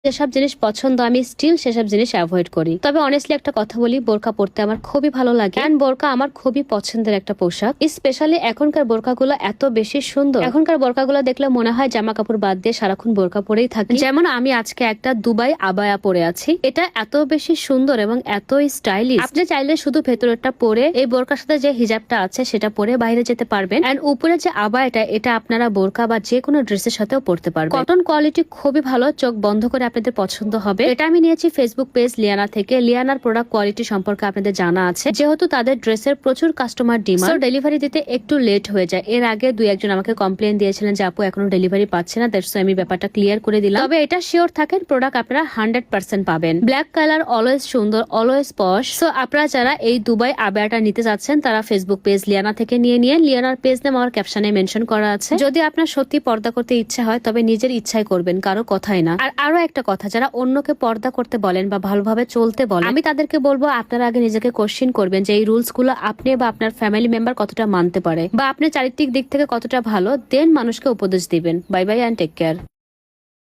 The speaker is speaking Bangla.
যেসব জিনিস পছন্দ আমি স্টিল সেসব জিনিস অ্যাভয়েড করি। তবে অনেস্টলি একটা কথা বলি, বোরকা পরতে আমার খুবই ভালো লাগে এন্ড বোরকা আমার খুবই পছন্দের একটা পোশাক। স্পেশালি এখনকার বোরকাগুলো এত বেশি সুন্দর। এখনকার বোরকাগুলো দেখলে মনে হয় জামা কাপড় বাদ দিয়ে সারাক্ষণ বোরকা পরেই থাকি। যেমন আমি আজকে একটা দুবাই আবায়া পরে আছি, এটা এত বেশি সুন্দর এবং এত স্টাইলিশ। আপনি চাইলে শুধু ভেতরেরটা পরে এই বোরকার সাথে যে হিজাবটা আছে সেটা পরে বাইরে যেতে পারবেন এন্ড উপরে যে আবায়াটা এটা আপনারা বোরকা বা যে কোনো ড্রেসের সাথেও পরতে পারবেন। কটন কোয়ালিটি খুবই ভালো, চোখ বন্ধ করে আপনাদের পছন্দ হবে। এটা আমি নিয়েছি ফেসবুক পেজ লিয়ানা থেকে। লিয়ানার প্রোডাক্ট কোয়ালিটি সম্পর্কে আপনাদের জানা আছে, যেহেতু তাদের ড্রেসের প্রচুর কাস্টমার ডিমান্ড, ডেলিভারি দিতে একটু লেট হয়ে যায়। এর আগে দুই একজন আমাকে কমপ্লেন দিয়েছিলেন যে আপু এখনো ডেলিভারি পাচ্ছে না, দ্যাটস আমি ব্যাপারটা ক্লিয়ার করে দিলাম। তবে এটা শিওর থাকেন প্রোডাক্ট আপনারা 100% পাবেন। ব্ল্যাক কালার অলওয়েজ সুন্দর, অলওয়েজ পশ। সো আপনারা যারা এই দুবাই আবায়াটা নিতে যাচ্ছেন তারা ফেসবুক পেজ লিয়ানা থেকে নিয়ে লিয়ানার পেজ নাম আমার ক্যাপশনে মেনশন করা আছে। যদি আপনার সত্যি পর্দা করতে ইচ্ছা হয় তবে নিজের ইচ্ছাই করবেন, কারো কথাই না। আর আরো একটা কথা, যারা অন্যকে পর্দা করতে বলেন বা ভালোভাবে চলতে বলেন, আমি তাদেরকে বলবো আপনারা আগে নিজেকে কোশ্চেন করবেন যে এই রুলস গুলো আপনি বা আপনার ফ্যামিলি মেম্বার কতটা মানতে পারে বা আপনার চারিত্রিক দিক থেকে কতটা ভালো, দেন মানুষকে উপদেশ দিবেন। Bye bye and take care.